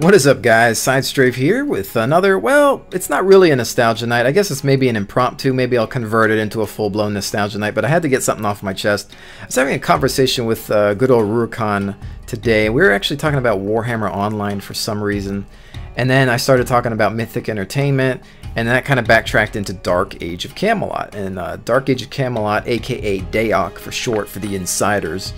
What is up, guys? SideStrafe here with another, well, it's not really a nostalgia night. I guess it's maybe an impromptu. Maybe I'll convert it into a full-blown nostalgia night, but I had to get something off my chest. I was having a conversation with good old Rurikhan today. We were actually talking about Warhammer Online for some reason, and then I started talking about Mythic Entertainment, and that kind of backtracked into Dark Age of Camelot. And Dark Age of Camelot, aka Daok for short for the insiders.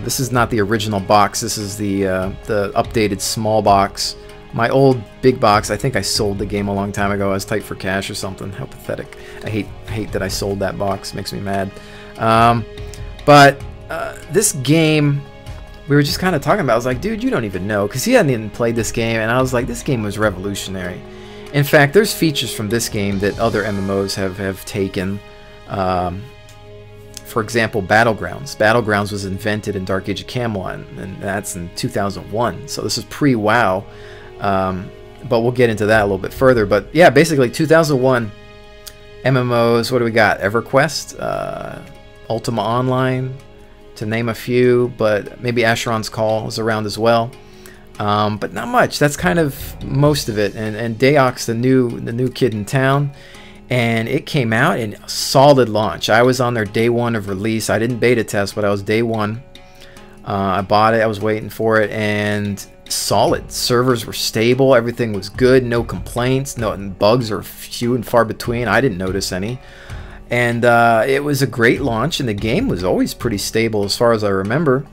This is not the original box. This is the updated small box. My old big box, I think I sold the game a long time ago. I was tight for cash or something. How pathetic. I hate that I sold that box. Makes me mad. But this game, we were just kind of talking about. I was like, dude, you don't even know. Because he hadn't even played this game. And I was like, this game was revolutionary. In fact, there's features from this game that other MMOs have taken. For example, Battlegrounds. Battlegrounds was invented in Dark Age of Camelot, and that's in 2001. So this is pre-WoW, but we'll get into that a little bit further. But yeah, basically 2001 MMOs. What do we got? EverQuest, Ultima Online, to name a few. But maybe Asheron's Call is around as well. But not much. That's kind of most of it. And Daok's the new kid in town. And it came out in a solid launch. I was on their day one of release. I didn't beta test, but I was day one. I bought it. I was waiting for it, and solid. Servers were stable. Everything was good. No complaints. No bugs are few and far between. I didn't notice any. And it was a great launch, and the game was always pretty stable as far as I remember.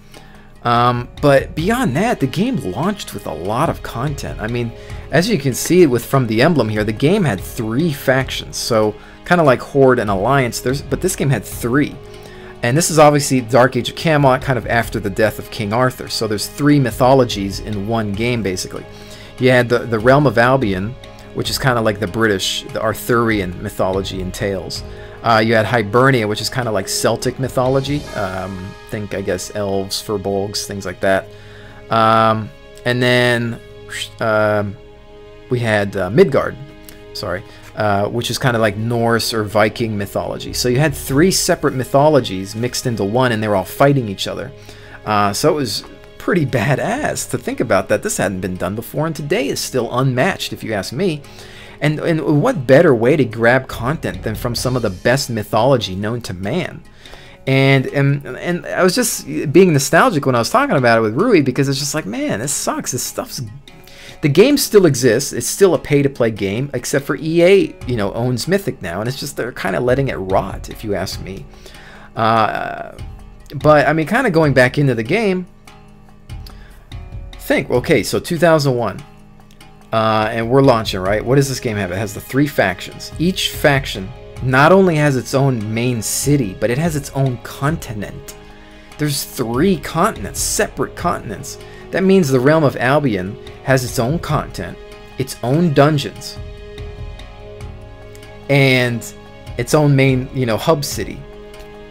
But beyond that, the game launched with a lot of content. I mean, as you can see from the emblem here, the game had 3 factions. So kind of like Horde and Alliance, but this game had 3. And this is obviously Dark Age of Camelot, kind of after the death of King Arthur. So there's 3 mythologies in one game, basically. You had the Realm of Albion, which is kind of like the British, the Arthurian mythology and tales. You had Hibernia, which is kind of like Celtic mythology. Think, I guess, elves, furbolgs, things like that. And then we had Midgard, sorry, which is kind of like Norse or Viking mythology. So you had 3 separate mythologies mixed into one, and they were all fighting each other. So it was pretty badass to think about that. This hadn't been done before, and today is still unmatched, if you ask me. And what better way to grab content than from some of the best mythology known to man? And I was just being nostalgic when I was talking about it with Rui, because it's just like, man, this sucks. This stuff's... The game still exists. It's still a pay-to-play game, except for EA, you know, owns Mythic now, and it's just they're kind of letting it rot, if you ask me. But I mean, kind of going back into the game, think, okay, so 2001. And we're launching, right? What does this game have? It has the 3 factions. Each faction not only has its own main city, but it has its own continent. There's 3 continents, separate continents. That means the Realm of Albion has its own content, its own dungeons, and its own main, you know, hub city,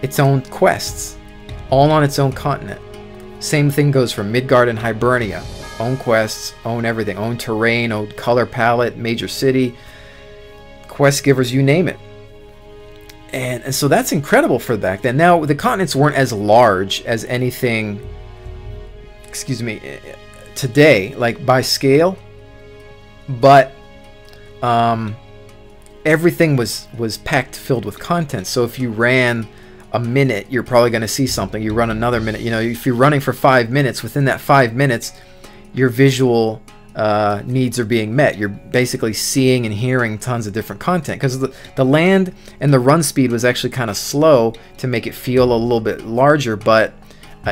its own quests, all on its own continent. Same thing goes for Midgard and Hibernia. Own quests, own everything, own terrain, own color palette, major city, quest givers, you name it. And so that's incredible for back then. Now, the continents weren't as large as anything, excuse me, today, like by scale, but everything was packed, filled with content. So if you ran a minute, you're probably going to see something. You run another minute, you know, if you're running for 5 minutes, within that 5 minutes, your visual needs are being met. You're basically seeing and hearing tons of different content, because the land and the run speed was actually kind of slow to make it feel a little bit larger, but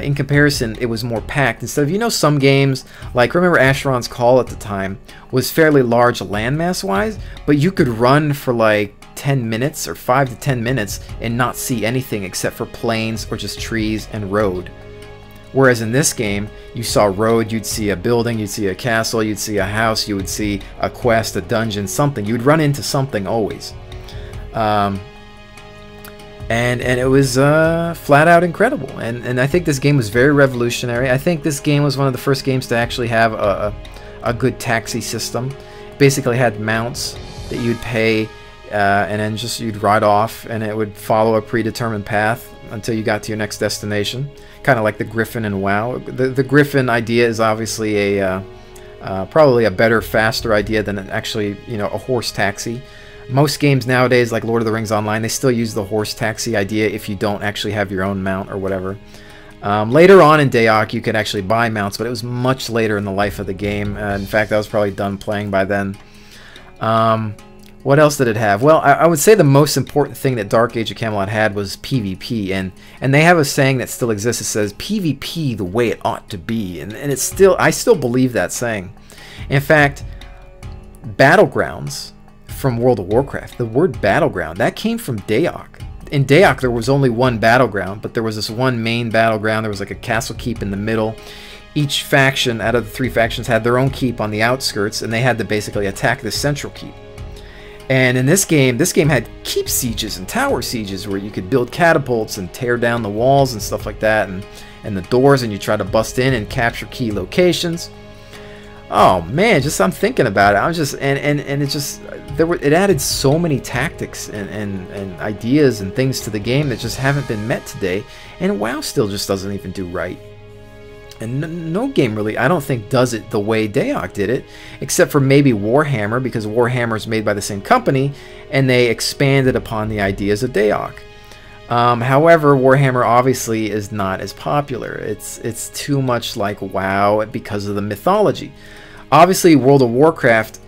in comparison, it was more packed. Instead of, you know, some games, like remember Asheron's Call at the time, was fairly large landmass wise, but you could run for like 10 minutes or 5 to 10 minutes and not see anything except for plains or just trees and road. Whereas in this game, you saw road, you'd see a building, you'd see a castle, you'd see a house, you would see a quest, a dungeon, something. You'd run into something always. And it was flat out incredible. And I think this game was very revolutionary. I think this game was one of the first games to actually have a good taxi system. Basically had mounts that you'd pay, and then just you'd ride off, and it would follow a predetermined path until you got to your next destination. Kind of like the Griffin in WoW. The Griffin idea is obviously a Probably a better, faster idea than actually, you know, a horse taxi. Most games nowadays, like Lord of the Rings Online, they still use the horse taxi idea if you don't actually have your own mount or whatever. Later on in Dayak, you could actually buy mounts, but it was much later in the life of the game. In fact, I was probably done playing by then. What else did it have? Well, I would say the most important thing that Dark Age of Camelot had was PvP, and they have a saying that still exists. It says PvP the way it ought to be, and it's still, I still believe that saying. In fact, battlegrounds from World of Warcraft, the word battleground, that came from Dayak. In Dayak, there was only one battleground, but there was this one main battleground. There was like a castle keep in the middle. Each faction out of the 3 factions had their own keep on the outskirts, and they had to basically attack the central keep. And in this game had keep sieges and tower sieges where you could build catapults and tear down the walls and stuff like that, and the doors, and you try to bust in and capture key locations. Oh man, just I'm thinking about it. I was just and it just it added so many tactics and ideas and things to the game that just haven't been met today, and WoW still just doesn't even do right. And no game really, I don't think, does it the way Dayak did it, except for maybe Warhammer, because Warhammer is made by the same company, and they expanded upon the ideas of Dayak. However, Warhammer obviously is not as popular. It's too much like WoW because of the mythology. Obviously, World of Warcraft,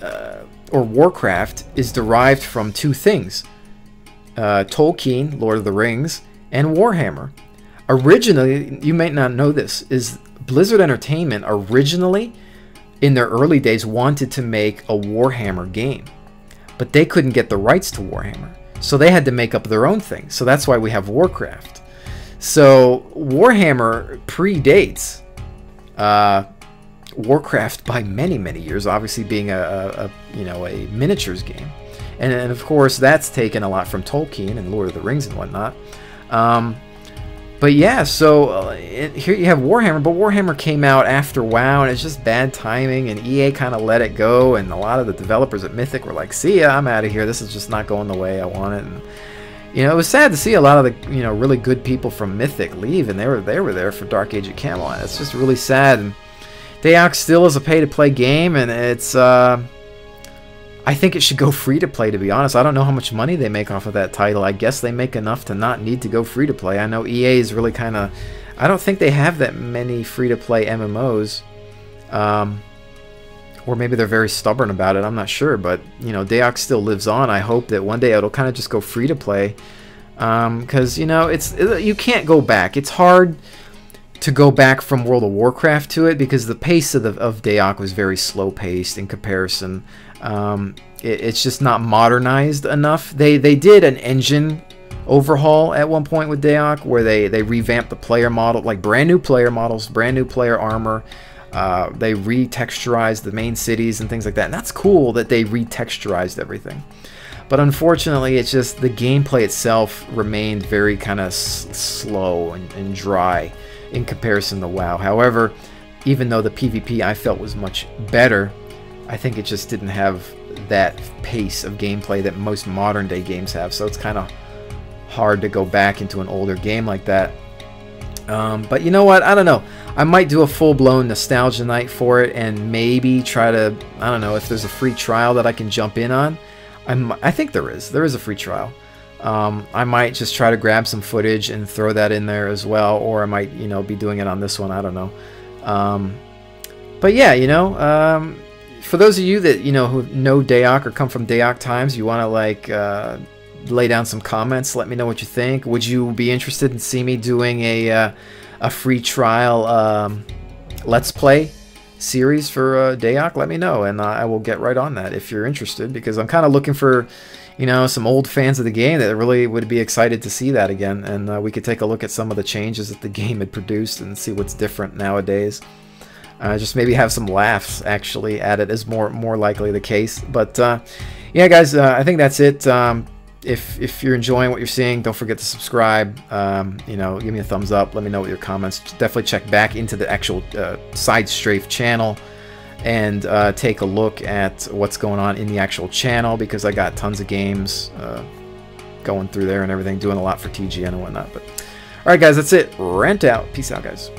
or Warcraft, is derived from 2 things. Tolkien, Lord of the Rings, and Warhammer. Originally, you may not know this, is Blizzard Entertainment originally, in their early days, wanted to make a Warhammer game. But they couldn't get the rights to Warhammer. So they had to make up their own thing. So that's why we have Warcraft. So Warhammer predates Warcraft by many years, obviously being a miniatures game. And of course, that's taken a lot from Tolkien and Lord of the Rings and whatnot. But yeah, so here you have Warhammer, but Warhammer came out after WoW, and it's just bad timing, and EA kind of let it go, and a lot of the developers at Mythic were like, see ya, I'm out of here, this is just not going the way I want it. And, you know, it was sad to see a lot of the, you know, really good people from Mythic leave, and they were there for Dark Age of Camelot. It's just really sad. And Dayak still is a pay-to-play game, and it's, I think it should go free-to-play, to be honest. I don't know how much money they make off of that title. I guess they make enough to not need to go free-to-play. I know EA is really kind of... I don't think they have that many free-to-play MMOs. Or maybe they're very stubborn about it. I'm not sure. But, you know, Dayak still lives on. I hope that one day it'll kind of just go free-to-play. Because, you know, you can't go back. It's hard to go back from World of Warcraft to it because the pace of Dayak was very slow-paced in comparison. It's just not modernized enough. They did an engine overhaul at one point with Dayak where they revamped the player model, like brand new player models, brand new player armor. They retexturized the main cities and things like that. And that's cool that they retexturized everything. But unfortunately, it's just the gameplay itself remained very kind of slow and dry in comparison to WoW. However, even though the PvP I felt was much better, I think it just didn't have that pace of gameplay that most modern day games have. So it's kind of hard to go back into an older game like that. But you know what? I don't know. I might do a full-blown nostalgia night for it and maybe try to, I don't know, if there's a free trial that I can jump in on. I think there is. There is a free trial. I might just try to grab some footage and throw that in there as well, or I might, you know, be doing it on this one. I don't know. But yeah, you know, for those of you that, you know, who know Dayak or come from Dayak times, you want to like lay down some comments. Let me know what you think. Would you be interested in see me doing a free trial Let's Play series for Dayak? Let me know, and I will get right on that if you're interested, because I'm kind of looking for, you know, some old fans of the game that really would be excited to see that again, and we could take a look at some of the changes that the game had produced and see what's different nowadays. Just maybe have some laughs actually at it is more likely the case. But yeah, guys, I think that's it. If you're enjoying what you're seeing, don't forget to subscribe. You know, give me a thumbs up. Let me know what your comments. Definitely check back into the actual SideStrafe channel and take a look at what's going on in the actual channel, because I got tons of games going through there and everything, doing a lot for TGN and whatnot. But all right, guys, that's it. Rant out. Peace out, guys.